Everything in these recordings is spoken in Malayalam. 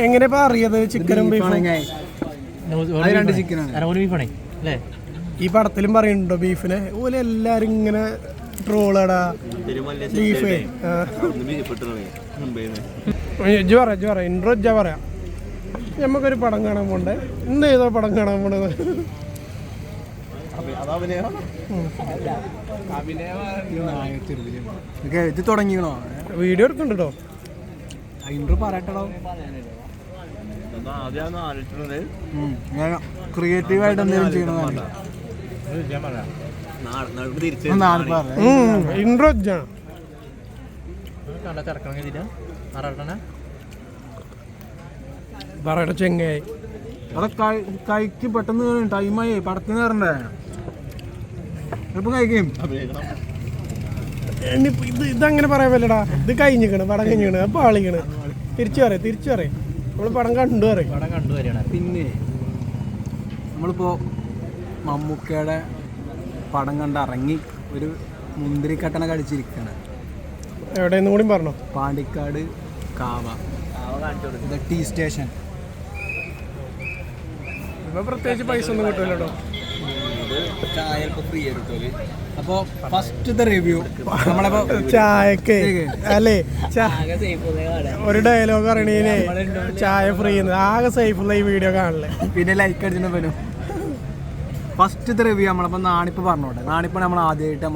എങ്ങനെ അറിയത് ചിക്കനും ബീഫും? ഈ പടത്തിലും പറയുന്നുണ്ടോ ബീഫിനെ? ഓലെ എല്ലാരും ഇങ്ങനെ ട്രോളടാ ബീഫ്. ഇൻട്രോ പറയാം. നമുക്കൊരു പടം കാണാൻ പോണ്ടേ? ഇന്ന് ഏതോ പടം കാണാൻ പോണത്? ഇത് തുടങ്ങിയോ? വീഡിയോ എടുക്കണ്ടോ? ഇൻട്രോ പറയട്ടോ. ക്രിയേറ്റീവ് ആയിട്ട് എന്തെങ്കിലും ചെയ്യണമെന്നാണ് ഇൻട്രോ. പറയട്ടെ ചെങ്ങായി, അവിടെ കഴിക്ക് പെട്ടെന്ന് ടൈമായി. പടത്തിന് കയറണ്ടേ? എളുപ്പം കഴിക്കും. ഇതങ്ങനെ പറയാൻ പറ്റടാ. ഇത് കഴിഞ്ഞിക്കണ്, പടം കഴിഞ്ഞിക്കണ്, അപ്പൊ ആളിക്കണ്. തിരിച്ചു പറയും നമ്മള് പടം കണ്ടു പറയും. പിന്നെ നമ്മളിപ്പോ മമ്മൂക്കയുടെ പടം കണ്ട് ഇറങ്ങി ഒരു മുന്തിരിക്കട്ടന കഴിച്ചിരിക്കാണ്. എവിടെയെന്നും കൂടി പറഞ്ഞോ? പാണ്ടിക്കാട് കാവ ടീ സ്റ്റേഷൻ. ഇപ്പൊ പ്രത്യേകിച്ച് പൈസ ഒന്നും കിട്ടൂല്ലോ. അപ്പൊ ഫസ്റ്റത്തെ റിവ്യൂ നമ്മളിപ്പോ ചായക്ക് അല്ലേ, ഒരു ഡയലോഗ് അറിയണേനെ ചായ ഫ്രീ ആകെ സേഫുള്ള ഈ വീഡിയോ കാണല്ലേ. പിന്നെ ലൈക്ക് അടിച്ചിട്ട് വരും. ഫസ്റ്റത്തെ റിവ്യൂ നമ്മളിപ്പോ നാണിപ്പ് പറഞ്ഞോട്ടെ. നാണിപ്പ് നമ്മൾ ആദ്യമായിട്ട്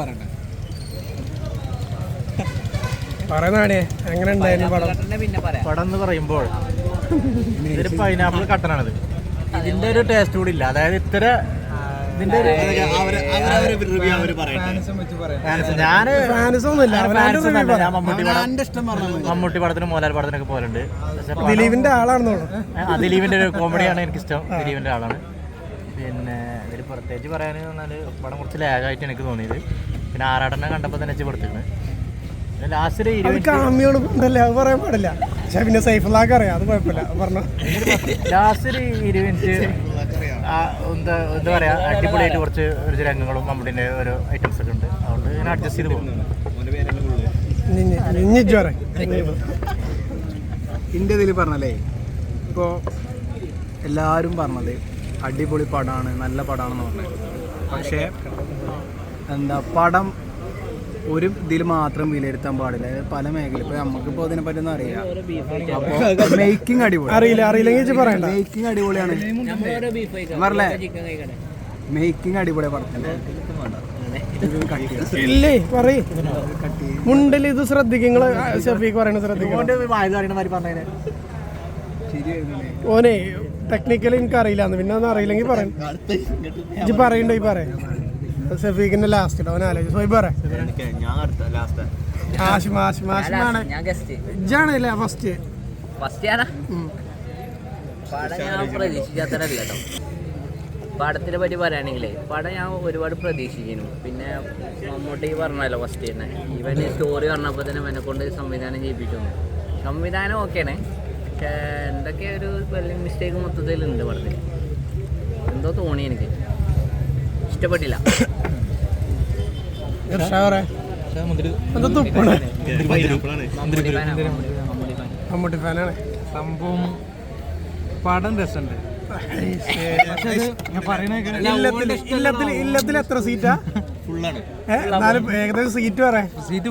പറയട്ടെ. പറയുന്നേ എങ്ങനെ ഉണ്ടായിരുന്നു പടം? പടം എന്ന് പറയുമ്പോൾ ഇതൊരു പൈനാപ്പിൾ കട്ടനാണിത്. ഇതിന്റെ ഒരു ടേസ്റ്റ് കൂടി ഇല്ല. അതായത് ഇത്ര ഇതിന്റെ മമ്മൂട്ടി പടത്തിനും മോഹൻലാൽ പടത്തിനൊക്കെ പോലുണ്ട്. ദിലീപിന്റെ ആളാണെന്നോ? ദിലീപിന്റെ ഒരു കോമഡിയാണ് എനിക്കിഷ്ടം. ദിലീപിന്റെ ആളാണ്. പിന്നെ ഇതിൽ പ്രത്യേകിച്ച് പറയാൻ പറഞ്ഞാൽ പടം കുറച്ച് ലാഗായിട്ട് എനിക്ക് തോന്നിയത്. പിന്നെ ആറാട്ടെണ്ണം കണ്ടപ്പോൾ തന്നെ വെച്ചെടുത്തിരുന്നു. ലാസ്റ്റ് പറയാൻ പാടില്ല. പക്ഷെ പിന്നെ സൈഫുള്ളാക്ക് അറിയാം, അത് കുഴപ്പമില്ല. പറഞ്ഞോ. ലാസ്റ്റ് ഒരു 20 മിനിറ്റ് എന്താ പറയാ, അടിപൊളിയായിട്ട് കുറച്ച് രംഗങ്ങളും മമ്മൂട്ടിന്റെ ഓരോ ഐറ്റംസ് ഒക്കെ ഉണ്ട്. അതുകൊണ്ട് ഞാൻ അഡ്ജസ്റ്റ് ചെയ്ത് പോകും. എൻ്റെ ഇതിൽ പറഞ്ഞല്ലേ, ഇപ്പോൾ എല്ലാവരും പറഞ്ഞത് അടിപൊളി പടമാണ്, നല്ല പടമാണെന്ന് പറഞ്ഞത്. പക്ഷേ പടം ഒരു ഇതിൽ മാത്രം വിലയിരുത്താൻ പാടില്ല. പല മേഖല ഇപ്പൊ നമുക്കിപ്പോ അതിനെ പറ്റി അറിയാം. അപ്പൊ മേക്കിംഗ് അടിപൊളി. അറിയില്ലെങ്കിൽ പറയണ്ട. മേക്കിംഗ് അടിപൊളിയാണ്. പറഞ്ഞേ മേക്കിംഗ് അടിപൊളിയാ പടത്തിന്റെ. ഇല്ലേ പറയ് മുണ്ടിൽ ഇത് ശ്രദ്ധിക്കുങ്ങള്. ഷഫീഖ് പറയണ ശ്രദ്ധിക്കും. ഓനെ ടെക്നിക്കലി എനിക്ക് അറിയില്ലാന്ന്. പിന്നെ ഒന്നും അറിയില്ലെങ്കിൽ പറയും. ഇജ്ജ് പറയണ്ടോ? ഈ പറയാം ഷഫീഖിന്റെ ലാസ്റ്റ് അവൻ ആലോചിച്ചു. സോയി പറയാ ഇജാണല്ലേ ഫസ്റ്റ്? പടത്തിനെ പറ്റി പറയുകയാണെങ്കിലേ പടം ഞാൻ ഒരുപാട് പ്രതീക്ഷിക്കുന്നു. പിന്നെ മമ്മൂട്ടി പറഞ്ഞല്ലോ ഫസ്റ്റ് തന്നെ, ഇവന് സ്റ്റോറി പറഞ്ഞപ്പോൾ തന്നെ എന്നെ കൊണ്ട് സംവിധാനം ചെയ്യിപ്പിച്ചു. സംവിധാനം ഓക്കെയാണ്, പക്ഷേ എന്തൊക്കെ ഒരു സ്പെല്ലിംഗ് മിസ്റ്റേക്ക് മൊത്തത്തിലുണ്ട് പടത്തിൽ. എന്തോ തോന്നി, എനിക്ക് ഇഷ്ടപ്പെട്ടില്ല. മമ്മൂട്ടി ഫാനാണ്. സംഭവം പടം രസമുണ്ട്. ഇല്ലത്തിൽ എത്ര സീറ്റാ? എന്നാലും ഏകദേശം സീറ്റ് പറയാം. സീറ്റ്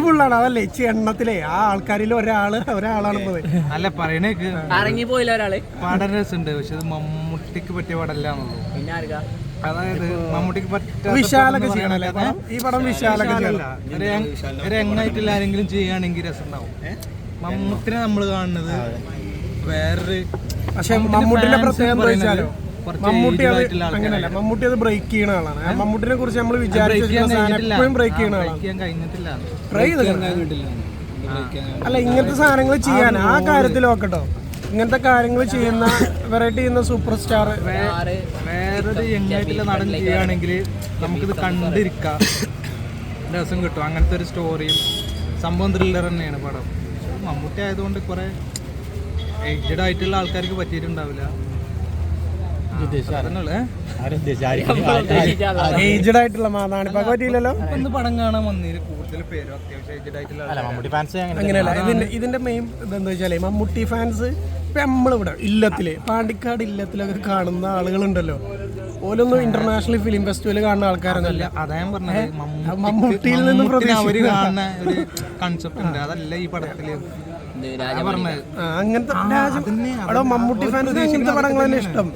ഫുള്ളാണ്. അതല്ലേ ഇച്ചി എണ്ണത്തിലെ ആ ആൾക്കാരിൽ ഒരാളാണെന്നത് അല്ല പറയണേക്ക്. ഇറങ്ങിപ്പോയില്ല ഒരാള്. പടം രസമുണ്ട്, പക്ഷെ അത് മമ്മൂട്ടിക്ക് പറ്റിയ പടമല്ലാന്നുള്ളൂ. പിന്നെ ആർക്കാ? അതായത് മമ്മൂട്ടിക്ക് വിശാലൊക്കെ ചെയ്യണല്ലേ ഈ പടം? വിശാലൊക്കെ ഒരു എങ്ങായിട്ടുള്ള ആരെങ്കിലും ചെയ്യുകയാണെങ്കിൽ രസം ഉണ്ടാവും. മമ്മൂട്ടിനെ നമ്മൾ കാണുന്നത് വേറൊരു. പക്ഷെ മമ്മൂട്ടിന്റെ പ്രത്യേകത എന്താ വെച്ചാലോ, മമ്മൂട്ടി അത് അങ്ങനെയല്ല. മമ്മൂട്ടി അത് ബ്രേക്ക് ചെയ്യുന്ന ആളാണ്. മമ്മൂട്ടിനെ കുറിച്ച് നമ്മൾ വിചാരിക്കും ബ്രേക്ക് ചെയ്യുന്ന ആളാണ്. അല്ല ഇങ്ങനത്തെ സാധനങ്ങൾ ചെയ്യാൻ ആ കാര്യത്തിൽ നോക്കട്ടോ. ഇങ്ങനത്തെ കാര്യങ്ങൾ ചെയ്യുന്ന വെറൈറ്റി ചെയ്യുന്ന സൂപ്പർ സ്റ്റാർ വേറൊരു യങ്ങായിട്ടുള്ള നടൻ ചെയ്യുകയാണെങ്കിൽ നമുക്കിത് കണ്ടിരിക്കാം, രസം കിട്ടും. അങ്ങനത്തെ ഒരു സ്റ്റോറിയും സംഭവം ത്രില്ലർ തന്നെയാണ് പടം. മമ്മൂട്ടി ആയതുകൊണ്ട് കുറെ ഏജ്ഡ് ആയിട്ടുള്ള ആൾക്കാർക്ക് പറ്റിയിട്ടുണ്ടാവില്ല. ഏജ്ഡ് ആയിട്ടുള്ള നാണിപ്പാക്ക് പറ്റിയില്ലല്ലോ. ഒന്ന് പടം കാണാൻ വന്നതിൽ കൂടുതൽ പേരും അത്യാവശ്യം ഏജ്ഡ് ആയിട്ടുള്ള മമ്മൂട്ടി ഫാൻസ് അങ്ങനെയല്ല. ഇതിന്റെ മെയിൻ ഇതെന്താ വെച്ചാലേ മമ്മൂട്ടി ഫാൻസ് ഇപ്പൊ നമ്മളിവിടെ ഇല്ലത്തില് പാണ്ടിക്കാട് ഇല്ലത്തിലൊക്കെ കാണുന്ന ആളുകളുണ്ടല്ലോ, ഓലൊന്നും ഇന്റർനാഷണൽ ഫിലിം ഫെസ്റ്റിവൽ കാണുന്ന ആൾക്കാരൊന്നല്ല. അതാ ഞാൻ പറഞ്ഞത്, മമ്മൂട്ടിയിൽ നിന്ന് അവര് കാണുന്ന ഒരു കൺസെപ്റ്റ് ഉണ്ട്, അതല്ല ഈ പടത്തില് പറഞ്ഞത്. അങ്ങനത്തെ അവിടെ മമ്മൂട്ടി ഫാൻസിന് ഇങ്ങനത്തെ പടങ്ങൾ തന്നെ ഇഷ്ടം.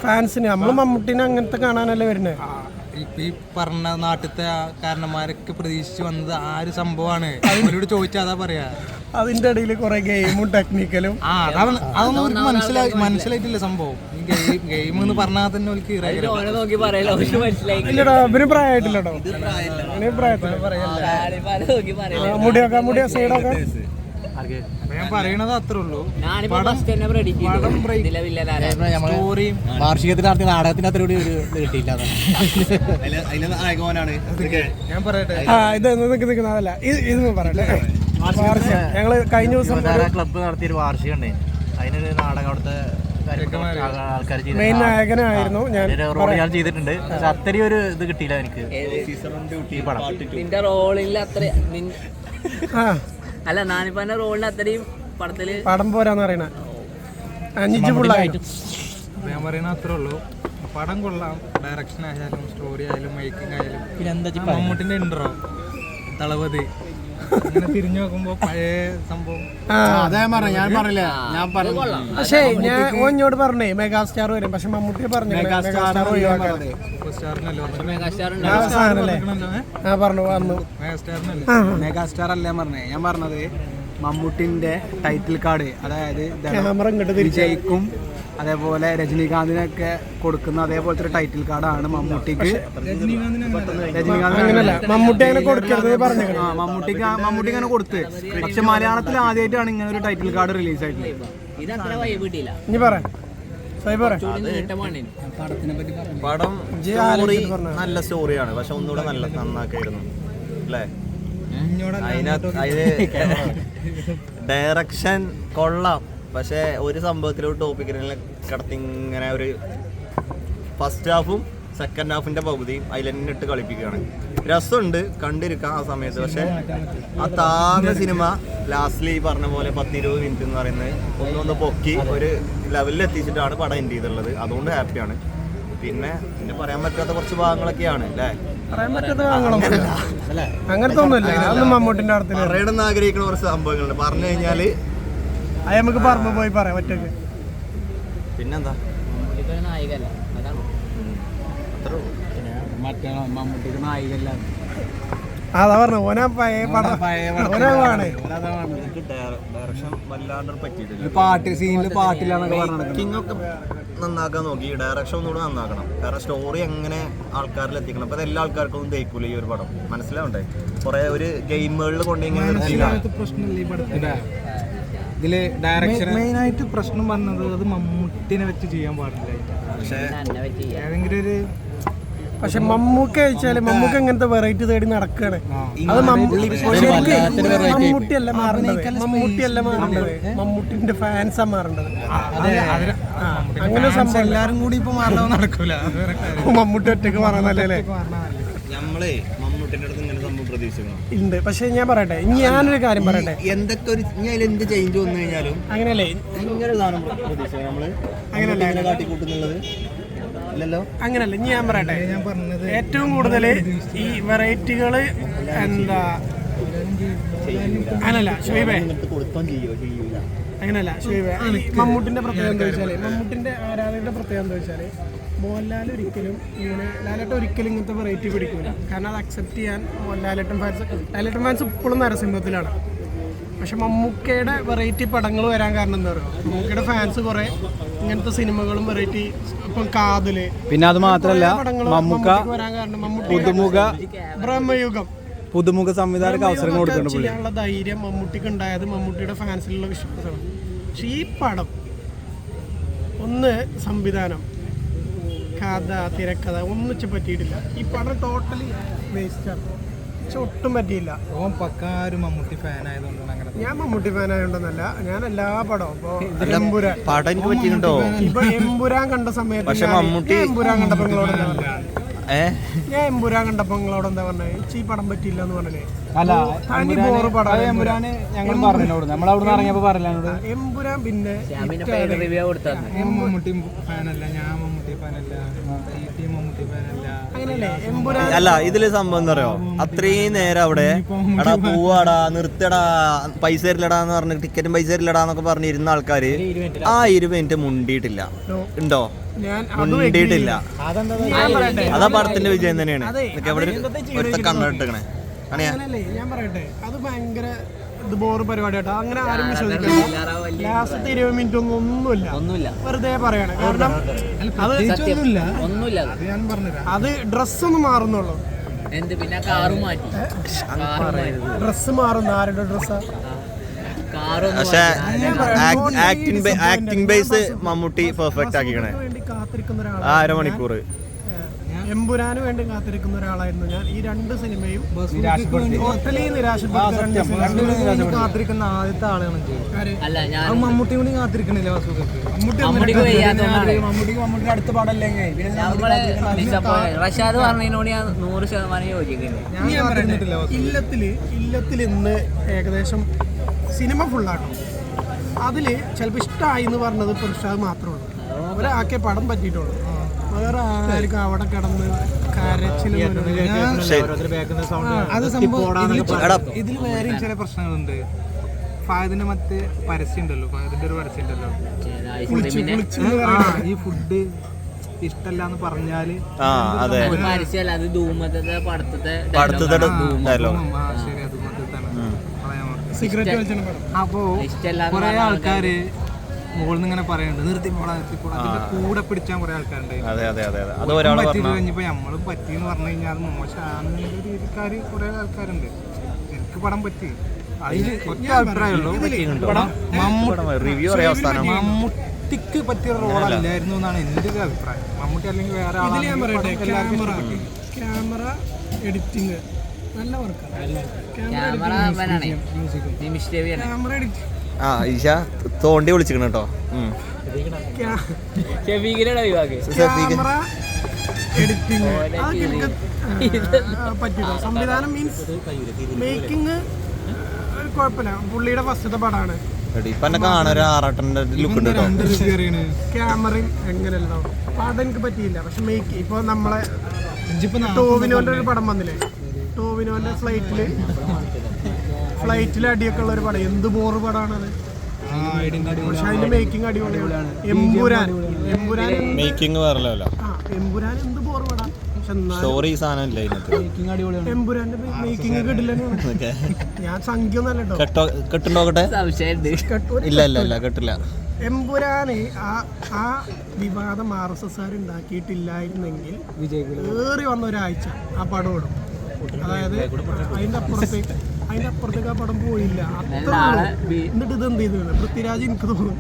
ഫാൻസിന് നമ്മള് മമ്മൂട്ടിനെ അങ്ങനത്തെ കാണാനല്ലേ വരുന്നത്. ഇപ്പൊ ഈ പറഞ്ഞ നാട്ടിലത്തെ കാരണന്മാരൊക്കെ പ്രതീക്ഷിച്ച് വന്നത് ആ ഒരു സംഭവമാണ്. അവരോട് ചോദിച്ചാൽ അതാ പറയാ. അതിന്റെ ഇടയിൽ കുറെ ഗെയിമും ടെക്നിക്കലും അതൊന്നും മനസ്സിലായിട്ടില്ല സംഭവം. ഗെയിം എന്ന് പറഞ്ഞാൽ തന്നെ ഇല്ലടോ, ഇവര് പ്രായമായിട്ടില്ലടോ. മുടിയൊക്കെ സൈഡൊക്കെ ഞാൻ പറയണത് അത്രേ ഉള്ളൂ. സ്റ്റോറിയും വാർഷികത്തിൽ നടത്തിയ നാടകത്തിന് അത്ര കൂടി ഒരു കിട്ടിയില്ല. ഞാൻ പറയട്ടെ, ഇത് നിൽക്കുന്നതല്ല, ഇത് പറയട്ടെ. ഞങ്ങള് കഴിഞ്ഞ ദിവസം ക്ലബ്ബ് നടത്തിയൊരു വാർഷികം ഉണ്ടായി, അതിനൊരു നാടകം അവിടുത്തെ ആൾക്കാർ മെയിൻ നായകനായിരുന്നു ഞാൻ. റോൾ ഞാൻ ചെയ്തിട്ടുണ്ട്, പക്ഷെ അത്രയും ഒരു ഇത് കിട്ടിയില്ല എനിക്ക് ഈ പടം. നിന്റെ റോളിൽ അത്ര അല്ല, നാണിപ്പാന്റെ റോളിൽ അത്രയും പടത്തില് പടം പോരാന്ന് പറയണ അഞ്ച് ഫുള്ളായിട്ട്. ഞാൻ പറയണ അത്രേ ഉള്ളൂ. പടം കൊള്ളാം, ഡയറക്ഷൻ ആയാലും സ്റ്റോറി ആയാലും മേക്കിംഗ് ആയാലും. പിന്നെ മമ്മൂട്ടിന്റെ ഇൻട്രോ തളപതി അങ്ങനെ തിരിഞ്ഞു നോക്കുമ്പോ പഴയ സംഭവം. പക്ഷേ ഞാൻ ഓഞ്ഞോട് പറഞ്ഞേ മെഗാസ്റ്റാർ വരും, പക്ഷെ മമ്മൂട്ടി പറഞ്ഞു മെഗാസ്റ്റാർ പറഞ്ഞു വന്നു. മെഗാസ്റ്റാർ അല്ല പറഞ്ഞേ, ഞാൻ പറഞ്ഞത് മമ്മൂട്ടിന്റെ ടൈറ്റിൽ കാർഡ്, അതായത് ക്യാമറ ഇങ്ങോട്ട് വിജയ്ക്കും അതേപോലെ രജനീകാന്തിനൊക്കെ കൊടുക്കുന്ന അതേപോലത്തെ ഒരു ടൈറ്റിൽ കാർഡാണ് മമ്മൂട്ടിക്ക്. അങ്ങനല്ല, മമ്മൂട്ടി അങ്ങനെ കൊടുക്കരുത് പറഞ്ഞു. മമ്മൂട്ടിക്ക് അങ്ങനെ കൊടുത്ത്, പക്ഷെ മലയാളത്തിൽ ആദ്യമായിട്ടാണ് ഇങ്ങനെ ഒരു ടൈറ്റിൽ കാർഡ് റിലീസ് ആയിട്ടുള്ളത്. ഇനി പറ പടം നല്ല സ്റ്റോറിയാണ്, പക്ഷെ ഒന്നുകൂടെ നന്നാക്കായിരുന്നു അല്ലേ. അതിന് ഡയറക്ഷൻ കൊള്ളാം, പക്ഷെ ഒരു സംഭവത്തിലൊരു ടോപ്പിക്കിനെ കടത്തി ഇങ്ങനെ ഒരു ഫസ്റ്റ് ഹാഫും സെക്കൻഡ് ഹാഫിന്റെ പകുതിയും അതിലെന്നിട്ട് കളിപ്പിക്കുകയാണ്. രസമുണ്ട് കണ്ടിരിക്കാം ആ സമയത്ത്, പക്ഷെ ആ താങ്ങ സിനിമ ലാസ്റ്റിൽ ഈ പറഞ്ഞ പോലെ 10-20 മിനിറ്റ് എന്ന് പറയുന്നത് ഒന്ന് പൊക്കി ഒരു ലെവലിൽ എത്തിച്ചിട്ടാണ് പടം എൻഡ് ചെയ്തിട്ടുള്ളത്. അതുകൊണ്ട് ഹാപ്പിയാണ്. പിന്നെ പറയാൻ പറ്റാത്ത കുറച്ച് ഭാഗങ്ങളൊക്കെയാണ് അല്ലേ, പറയാൻ പറ്റാത്ത അങ്ങനത്തെ ഒന്നുമില്ല. അതൊന്നും മമ്മൂട്ടിന്റെ അടുത്ത് പറയണമെന്ന് ആഗ്രഹിക്കുന്ന കുറച്ച് സംഭവങ്ങളുണ്ട്. പറഞ്ഞു കഴിഞ്ഞാല് അത് നമുക്ക് പറമ്പ് പോയി പറയാം ഒറ്റക്ക്. പിന്നെന്താ നായികല്ല, അതാണ് മമ്മൂട്ടിക്ക് നായികല്ല. അതാ പറഞ്ഞു ഓനാ പഴയ പടം ഓനാണ്. ഡയറക്ഷൻ വല്ലാണ്ട് പറ്റിയിട്ടില്ല. പാട്ട് സീനില് പാട്ടിലാന്നൊക്കെ പറഞ്ഞത് ഒക്കെ നന്നാക്കാൻ നോക്കി, ഡയറക്ഷൻ ഒന്നുകൂടെ നന്നാക്കണം. കാരണം സ്റ്റോറി എങ്ങനെ ആൾക്കാരിൽ എത്തിക്കണം. അപ്പൊ എല്ലാ ആൾക്കാർക്കും ഒന്നും ദഹിക്കൂല ഈ ഒരു പടം, മനസ്സിലാവണ്ടേ. കുറെ ഒരു ഗെയിമുകളിൽ കൊണ്ടുപോയി പ്രശ്നമില്ല ഈ പടത്തില്. ഇതില് ഡയറക്ഷൻ മെയിനായിട്ട് പ്രശ്നം പറഞ്ഞത് അത് മമ്മൂട്ടിനെ വെച്ച് ചെയ്യാൻ പാടില്ല. പക്ഷേ ഏതെങ്കിലും ഒരു പക്ഷെ മമ്മൂക്ക വെച്ചാല് മമ്മൂക്ക ഇങ്ങനത്തെ വെറൈറ്റി തേടി നടക്കുകയാണ്. അത് മമ്മൂട്ടിയല്ല മാറേണ്ടത്, മമ്മൂട്ടിന്റെ ഫാൻസാ മാറേണ്ടത്. അങ്ങനെ സംഭവം എല്ലാരും കൂടി ഇപ്പൊ മാറാൻ നടക്കൂല. മമ്മൂട്ടി ഒറ്റക്ക് മാറാനല്ലേ നമ്മളെ മമ്മൂട്ടിന്റെ അടുത്ത് ഇങ്ങനെ സംഭവം പ്രതീക്ഷിക്കണം ഉണ്ട്. പക്ഷെ ഞാൻ പറയട്ടെ, ഞാനൊരു കാര്യം പറയട്ടെ, എന്തൊക്കെ ഒരു എന്ത് ചേഞ്ച് വന്നു കഴിഞ്ഞാലും അങ്ങനെയല്ലേ ഇങ്ങനെ സാധനം പ്രതീക്ഷിക്കണം നമ്മള്. അങ്ങനെയല്ല കാട്ടിക്കൂട്ടുന്നുള്ളത് ഇല്ലല്ലോ. അങ്ങനല്ല, ഇനി ഞാൻ പറയട്ടെ, ഞാൻ പറഞ്ഞത് ഏറ്റവും കൂടുതൽ ഈ വെറൈറ്റികള് എന്താ അങ്ങനല്ല ഷുഹൈബേ, അങ്ങനല്ല ഷുഹൈബേ, മമ്മൂട്ടിന്റെ പ്രത്യേകത എന്താ വെച്ചാല്, മമ്മൂട്ടിന്റെ ആരാധകരുടെ പ്രത്യേകത എന്താ വെച്ചാല്, മോഹൻലാൽ ഒരിക്കലും ഇങ്ങനെ ലാലേട്ടൻ ഒരിക്കലും ഇങ്ങനത്തെ വെറൈറ്റി പിടിക്കില്ല. കാരണം അത് അക്സെപ്റ്റ് ചെയ്യാൻ ലാലേട്ടൻ ഫാൻസ് ഇപ്പോഴും നരസിംഹത്തിലാണ്. പക്ഷെ മമ്മൂക്കയുടെ വെറൈറ്റി പടങ്ങൾ വരാൻ കാരണം എന്താ പറയുക, മമ്മൂക്കയുടെ ഫാൻസ് കുറെ ഇങ്ങനത്തെ സിനിമകളും വെറൈറ്റി ഇപ്പം കാതല്, പിന്നെ അത് മാത്രല്ല മമ്മൂക്ക വരാൻ കാരണം പുതുമുഖ സംവിധാനക്ക് അവസരം കൊടുക്കുന്നുണ്ട്. ചെയ്യാനുള്ള ധൈര്യം മമ്മൂട്ടിക്ക് ഉണ്ടായത് മമ്മൂട്ടിയുടെ ഫാൻസിലുള്ള വിശ്വാസമാണ്. പക്ഷെ ഈ പടം ഒന്ന് സംവിധാനം, കഥ, തിരക്കഥ ഒന്നിച്ച് പറ്റിയിട്ടില്ല. ഈ പടം ടോട്ടലി വേസ്റ്റാണ്. ഒട്ടും പറ്റിയില്ല. ഓൻ പക്കാ ഒരു മമ്മൂട്ടി ഫാൻ ആയതുകൊണ്ടാണ് അങ്ങനെ. ഞാൻ മമ്മൂട്ടി ഫാൻ ആയതുകൊണ്ടൊന്നല്ല, ഞാൻ എല്ലാ പടവും ഇപ്പൊ എമ്പുരാൻ പാട്ടം എനിക്ക് പറ്റിയിട്ടുണ്ടോ? ഇപ്പൊ എമ്പുരാൻ കണ്ട സമയത്ത് പക്ഷെ മമ്മൂട്ടി എമ്പുരാൻ കണ്ടപ്പോ നിങ്ങളോട് എന്താ പറഞ്ഞത്? ഏഹ് ഞാൻ എമ്പുരാൻ കണ്ടപ്പോ നിങ്ങളോട് എന്താ പറഞ്ഞത്? ഈ പടം പറ്റിയില്ല എന്ന് പറഞ്ഞേ. അല്ല തനി ബോറ് പടം എമ്പുരാന് ഞങ്ങൾ പറഞ്ഞോട് നമ്മൾ അവിടെ നിന്ന് ഇറങ്ങിയപ്പോ പറയലോട് എമ്പുരാൻ. പിന്നെ റിവ്യൂ കൊടുത്താൽ മമ്മൂട്ടി ഫാനല്ല, ഞാൻ മമ്മൂട്ടി ഫാനല്ല, ഈ ടീം മമ്മൂട്ടി ഫാനല്ല. അങ്ങനെയല്ലേ എമ്പുരാൻ. അല്ല ഇതില് സംഭവം എന്താ അറിയോ, അത്രയും നേരം അവിടെ എടാ പോവാടാ നിർത്തടാ പൈസ തരില്ലടാ എന്ന് പറഞ്ഞ് ടിക്കറ്റും പൈസ തരില്ലടാ എന്നൊക്കെ പറഞ്ഞിരുന്ന ആൾക്കാര് ആ 20 മിനിറ്റ് മുണ്ടിയിട്ടില്ല. ഉണ്ടോ? ഞാൻ മുണ്ടിയിട്ടില്ല. ഞാൻ പറയട്ടെ, അതാ പടത്തിന്റെ വിജയം തന്നെയാണ്. ഇതൊക്കെ എവിടെ ഒരുത്ത കണ്ണിട്ടിക്കണേ അങ്ങനല്ലേ ഞാൻ പറയട്ടെ, അത് ഭയങ്കര ഇത് ബോറ് പരിപാടിയാട്ടോ. അങ്ങനെ ആരും വിശ്വസിക്കില്ല. ലാസ്റ്റത്തെ 20 മിനിറ്റ് ഒന്നുമില്ല, വെറുതെ പറയണേ. കാരണം ഒന്നുമില്ല. അത് ഡ്രസ്സൊന്ന് മാറുന്നുള്ളൂ. എന്ത് പിന്നെ കാറ് മാറ്റി, ഡ്രസ്സ് മാറുന്നു. ആരുടെ ഡ്രസ്സാ? പക്ഷെ ആക്ടിങ് ബേസ് മമ്മൂട്ടി പെർഫെക്റ്റ് ആക്കിക്കണേ. വേണ്ടി കാത്തിരിക്കുന്ന ഒരാൾ, 1/2 മണിക്കൂർ എമ്പുരാന് വേണ്ടി കാത്തിരിക്കുന്ന ഒരാളായിരുന്നു ഞാൻ. ഈ രണ്ട് സിനിമയും ടോട്ടലി നിരാശപ്പെടുത്തി കാത്തിരിക്കുന്ന ആദ്യത്തെ ആളാണ്. അല്ല ഞാൻ മമ്മൂട്ടി കൂടി കാത്തിരിക്കണില്ല. മമ്മൂട്ടിക്ക് വയ്യാത്തോണ്ടാണ്. മമ്മൂട്ടിയുടെ അടുത്ത പാടല്ലേ റഷാദ് പറഞ്ഞതിനോട് ഞാൻ 100% യോജിക്കുന്നില്ല. ഇല്ലത്തിൽ ഇന്ന് ഏകദേശം സിനിമ ഫുള്ളാട്ടോ. അതില് ചിലപ്പോൾ ഇഷ്ടമായി എന്ന് പറഞ്ഞത് പുരുഷാദ് മാത്രമേ ഉള്ളൂ. ഒരാൾക്കേ പടം പറ്റിയിട്ടുള്ളൂ. വേറെ ആർക്കും അവിടെ കിടന്ന് കരച്ചിൽ. അത് സംഭവം ഇതിൽ വേറെയും ചില പ്രശ്നങ്ങളുണ്ട്. ഫായതിന്റെ മറ്റേ പരസ്യം ഉണ്ടല്ലോ, ഫായതിന്റെ ഒരു പരസ്യം ഉണ്ടല്ലോ, ഈ ഫുഡ് ഇഷ്ടല്ലാന്ന് പറഞ്ഞാല് പരസ്യമല്ല, അത് ധൂമത്തെ പടത്തെ ഡയലോഗ്. ശരി, അത് മറ്റത്താണ്. സിഗരറ്റ് വലിച്ചാണ് പടം. അപ്പോ കുറെ ആൾക്കാര് മുകളിൽ നിന്ന് ഇങ്ങനെ പറയുന്നുണ്ട് നിർത്തിക്കൂടാ. അതിന്റെ കൂടെ പിടിച്ചാൻ കുറെ ആൾക്കാരുണ്ട്. പറ്റിയത് കഴിഞ്ഞപ്പോ നമ്മളും പറ്റിയെന്ന് പറഞ്ഞു കഴിഞ്ഞാൽ അത് മോശമാണെന്നുള്ള രീതിക്കാര് കുറെ ആൾക്കാരുണ്ട്. എനിക്ക് പടം പറ്റി. അതില് ഒറ്റ അഭിപ്രായമുള്ളൂ, മമ്മൂട്ടിക്ക് പറ്റിയ റോളല്ലായിരുന്നു എന്നാണ് എന്റെ ഒരു അഭിപ്രായം. മമ്മൂട്ടി അല്ലെങ്കിൽ വേറെ ക്യാമറ എഡിറ്റിങ് നല്ല വർക്കാണ്. ക്യാമറ എഡിറ്റിംഗ് ഈശ തോണ്ടി വിളിച്ചിരിക്കണ കേട്ടോ. ക്യാമറ എഡിറ്റിംഗ് പറ്റില്ല. സംവിധാനം മീൻസ് മേക്കിംഗ് കുഴപ്പമില്ല. പുള്ളിയുടെ ഫസ്റ്റത്തെ പടമാണ്. ക്യാമറയും എങ്ങനെയല്ലോ പടം എനിക്ക് പറ്റിയില്ല. പക്ഷെ മേക്ക് ഇപ്പൊ നമ്മളെ ടോവിനോന്റെ ഒരു പടം വന്നില്ലേ, ടോവിനോന്റെ ഫ്ലൈറ്റിൽ അടിയൊക്കെ ഉള്ള ഒരു പടം. എന്ത് ബോറ് പടമാണത്. പക്ഷെ അതിന്റെ മേക്കിംഗ് അടിപൊളിയാണ്. എമ്പുരാൻ എമ്പുരാൻ എന്ത് ബോറ് പടം. എമ്പുരാന്റെ മേക്കിംഗ് കിട്ടില്ല. ഞാൻ സംഖ്യ ഒന്നല്ല കേട്ടോ. ഇല്ല കെട്ടില്ല. എമ്പുരാന് ആ വിവാദം RSS ഉണ്ടാക്കിയിട്ടില്ലായിരുന്നെങ്കിൽ ഏറി വന്ന ഒരാഴ്ച ആ പടം ഇടും. അതായത് അതിന്റെ അപ്പുറത്തേക്ക് ആ പടം പോയില്ല. എന്നിട്ട് ഇത് എന്ത് ചെയ്തു പൃഥ്വിരാജ് എനിക്ക് തോന്നുന്നു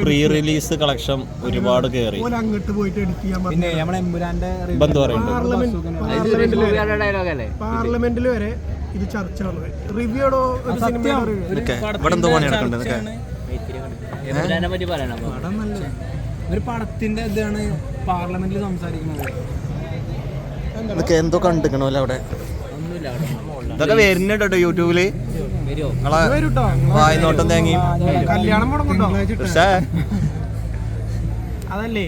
പ്രീ റിലീസ് കളക്ഷൻ ഒരുപാട് കേറി അങ്ങോട്ട് പോയിട്ട് എഡിറ്റ് ചെയ്യാൻ പാർലമെന്റിൽ വരെ ഇത് ചർച്ചയാണ്. റിവ്യൂടോ ഒരു സിനിമയുടെ ഒരു പടത്തിന്റെ ഇതാണ് പാർലമെന്റിൽ സംസാരിക്കുന്നത്. എന്തോ കണ്ടിക്കണല്ലോ അവിടെ. ഇതൊക്കെ വരുന്നുണ്ടോ യൂട്യൂബില്. വായ്നോട്ടം തേങ്ങയും കല്യാണം മുടങ്ങുണ്ടോ പക്ഷേ അതല്ലേ.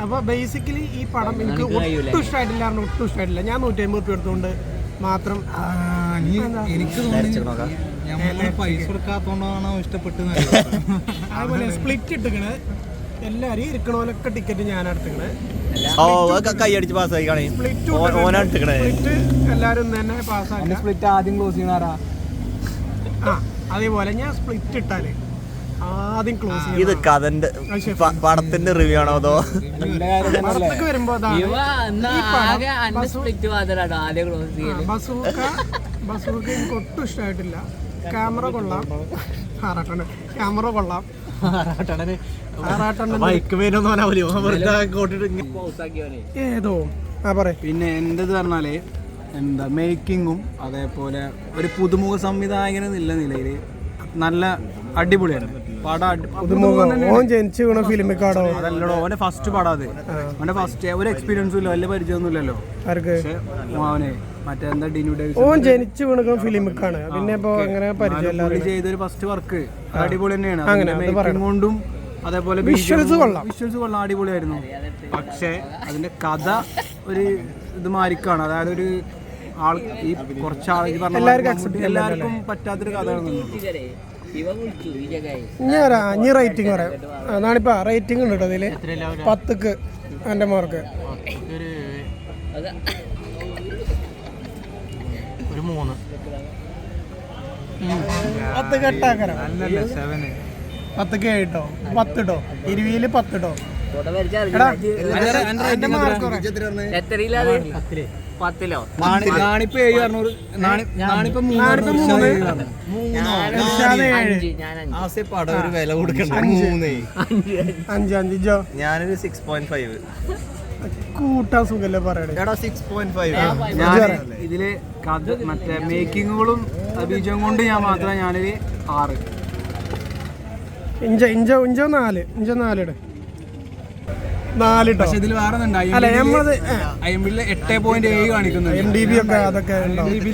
അപ്പൊ ബേസിക്കലി ഈ പടം എനിക്ക് ഒട്ടും ഇഷ്ടമായിട്ടില്ല. ഞാൻ 150 രൂപ എടുത്തുകൊണ്ട് മാത്രം എനിക്ക് പൈസ കൊടുക്കാത്തോണ്ടാണോ ഇഷ്ടപ്പെട്ടത്. അതുപോലെ സ്പ്ലിറ്റ് ഇട്ടിക്കണേ. എല്ലാരും ഇരിക്കണോലൊക്കെ ടിക്കറ്റ് ഞാൻ എടുത്തിക്കണേ. കൈയടിച്ച് പാസ്സായി എല്ലാരും തന്നെ പാസ്സാക്കി. സ്പ്ലിറ്റ് ആദ്യം ക്ലോസ് ചെയ്യണാരാ? അതേപോലെ ഞാൻ സ്പ്ലിറ്റ് ഇട്ടാല് ആദ്യം ക്ലോസ് ഇത് കഥന്റെ പടത്തിന്റെ റിവ്യൂ ആണോ അതോ വരുമ്പോ ബസൂക്ക എനിക്ക് ഒട്ടും ഇഷ്ടമായിട്ടില്ല. ക്യാമറ കൊള്ളാം. ക്യാമറ കൊള്ളാം. ഏതോ പറ. പിന്നെ എന്റേത് പറഞ്ഞാല് എന്താ മേക്കിങ്ങും അതേപോലെ ഒരു പുതുമുഖ സംവിധായകൻ എന്നുള്ള നിലയിൽ നല്ല അടിപൊളിയാണ് പടം. ഓൻ ജനിച്ചു വീണ ഫിലിമിക്കാടോ? അതല്ലടോ, ഓന്റെ ഫസ്റ്റ് പടം അത്. ഓന്റെ ഫസ്റ്റ് ഒരു എക്സ്പീരിയൻസും ഇല്ല, വലിയ പരിചയമൊന്നും ഇല്ലല്ലോ. ആർക്ക്? അവനെ മറ്റേ എന്താ ഡിനു ഓൻ ജനിച്ചു വീണ ഫിലിമിക്കാണ്. പിന്നെ ഇപ്പൊ എങ്ങനെ പരിചയം ചെയ്തൊരു ഫസ്റ്റ് വർക്ക് അടിപൊളി തന്നെയാണ് കൊണ്ടും. അതേപോലെ വിഷ്വൽസ് കൊള്ളാം, അടിപൊളിയായിരുന്നു. പക്ഷേ അതിന്റെ കഥ ഒരു ഇത് മാറിക്കാണ്. അതായത് ഒരു ആൾ ഈ കുറച്ചാൾ എല്ലാവർക്കും പറ്റാത്തൊരു കഥയാണ്. ഇനി റേറ്റിംഗ് പറയാം. നാണിപ്പ റേറ്റിംഗ് ഉണ്ട് കേട്ടോ അതില്. 10ക്ക് എൻ്റെ മാർക്ക് ഒരു 3. 10 കെട്ടാക്കരം. 10ക്ക് കേട്ടോ, 10 കേട്ടോ, 20-ല് 10 കേട്ടോ. പത്തിലോ? നാണിപ്പോ 700, നാണിപ്പോ 3. പടം ഒരു വില കൊടുക്കണ്ട. 5 ഞാനൊരു 6.5. കൂട്ടാൻ സുഖല്ലേ പറയണേ. 6.5. ഞാൻ ഇതില് കഥ മറ്റേ മേക്കിങ്ങുകളും ബീജം കൊണ്ട് ഞാൻ മാത്രം ഞാനൊരു 6. ഇഞ്ചോ 4 പക്ഷെ ഇതിൽ വേറെ അല്ല നമ്മളത് 8.7 കാണിക്കുന്നു. MDB ഒക്കെ അതൊക്കെ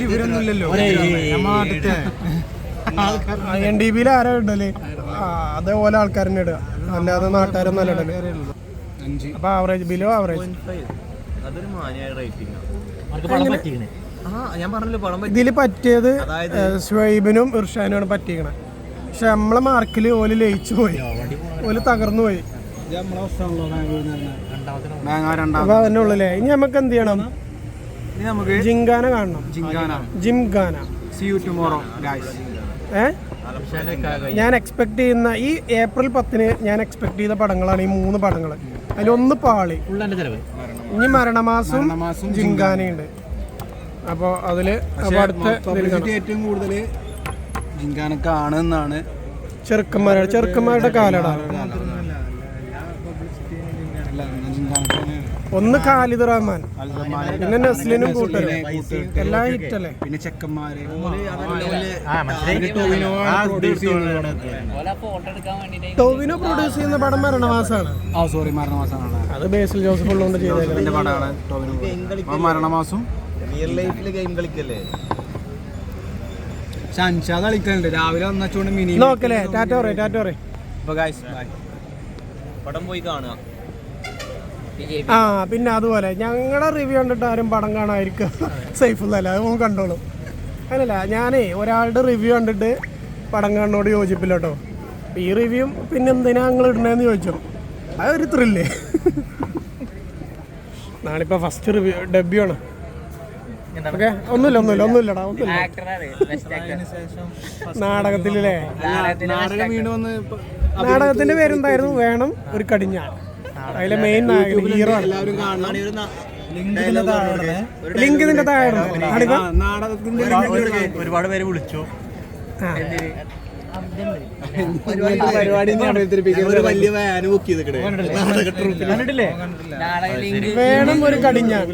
ഇവരൊന്നും ഇല്ലല്ലോ. NDB ആരാ ഇടല്? അതേപോലെ ആൾക്കാരനെ ഇടുക, അല്ലാതെ നാട്ടുകാരൊന്നും അല്ല ഇടല്. അപ്പൊ ആവറേജ്, ബിലോ ആവറേജ്. അതൊരു മാന്യമായ റേറ്റിംഗ്. ഞാൻ പറഞ്ഞല്ലോ പടം ഇതില് പറ്റിയത് ഷുഹൈബിനും ഇർഷാനുമാണ് പറ്റിക്കണേ. പക്ഷെ നമ്മളെ മാർക്കിൽ ഓല് ലയിച്ചു പോയി, ഓല് തകർന്നു പോയി. അപ്പൊ അതിന്റെ ഉള്ളിലേ ഇനി നമുക്ക് എന്ത് ചെയ്യണം? നമുക്ക് ജിങ്കാന കാണണം. Gymkhana. See you tomorrow, guys. ഞാൻ എക്സ്പെക്ട് ചെയ്യുന്ന ഈ ഏപ്രിൽ 10-ന് ഞാൻ എക്സ്പെക്ട് ചെയ്ത പടങ്ങളാണ് ഈ 3 പടങ്ങൾ. അതിലൊന്ന് പാളി. ഇനി മരണമാസം ജിങ്കാനയുണ്ട്. അപ്പോൾ അതില് അടുത്ത ഏറ്റവും കൂടുതൽ ജിങ്കാനക്കാണ് എന്നാണ് ചെറുക്കന്മാരുടെ കാലടാണ്. ഒന്ന് ഖാലിദ് റഹ്മാൻ, പിന്നെ നസ്ലിനും കൂട്ടരും എല്ലാം ഹിറ്റല്ലേ. പിന്നെ ചെക്കന്മാര് ടോവിനോ പ്രൊഡ്യൂസ് ചെയ്യുന്ന പടം മരണമാസമാണ്. മരണമാസമാണ്. അത് ബേസിൽ ജോസഫ് ഉള്ളതുകൊണ്ട് ചെയ്തതിന്റെ പടമാണ് ടോവിനോ. മരണമാസം റിയൽ ലൈഫിൽ ഗെയിം കളിക്കല്ലേ? അൻഷാദ് കളിക്കലുണ്ട് രാവിലെ വന്നോണ്ട് മിനി നോക്കല്ലേ. ടാറ്റോറെ. പടം പോയി കാണുക. പിന്നെ അതുപോലെ ഞങ്ങളുടെ റിവ്യൂ കണ്ടിട്ട് ആരും പടം കാണാതിരിക്കുക സേഫല്ല. അത് ഓൻ കണ്ടോളും. അങ്ങനല്ല, ഞാനേ ഒരാളുടെ റിവ്യൂ കണ്ടിട്ട് പടം കാണുന്നോട് യോജിപ്പില്ല കേട്ടോ. ഈ റിവ്യൂ പിന്നെ എന്തിനാ ഞങ്ങൾ ഇടണേന്ന് ചോദിച്ചു. അതൊരു ത്രില്ലേ. നാളിപ്പോ ഫസ്റ്റ് റിവ്യൂ ഡെബ്യൂ ആണ്. ഓക്കെ, ഒന്നുമില്ലടാ. നാടകത്തിലല്ലേ? നാടകത്തിന്റെ പേരെന്തായിരുന്നു? വേണം ഒരു കടിഞ്ഞാൺ. അതിലെ മെയിൻ നായകൻ ഹീറോ. ലിങ്ക് ഇതിന്റെ താഴെ ഒരുപാട് പേര് വിളിച്ചു. വേണം ഒരു കടിഞ്ഞാൺ.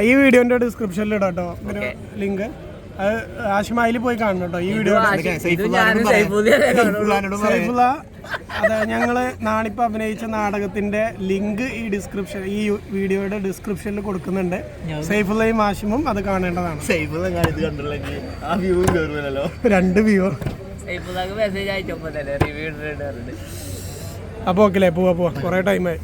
ഈ വീഡിയോന്റെ ഡിസ്ക്രിപ്ഷനിൽ ഇടാം കേട്ടോ ലിങ്ക്. അത് ആഷിമായിൽ പോയി കാണണം കേട്ടോ ഈ വീഡിയോ. സൈഫുള്ള അതെ, ഞങ്ങള് നാണിപ്പ അഭിനയിച്ച നാടകത്തിന്റെ ലിങ്ക് ഈ വീഡിയോയുടെ ഡിസ്ക്രിപ്ഷനിൽ കൊടുക്കുന്നുണ്ട്. സൈഫുള്ളയും ആഷിമും അത് കാണേണ്ടതാണ്. 2 വ്യൂ. മെസ്സേജ് അയച്ചപ്പോ റിവ്യൂ. അപ്പൊ ഓക്കെ, പോവാ. കുറെ ടൈമായി.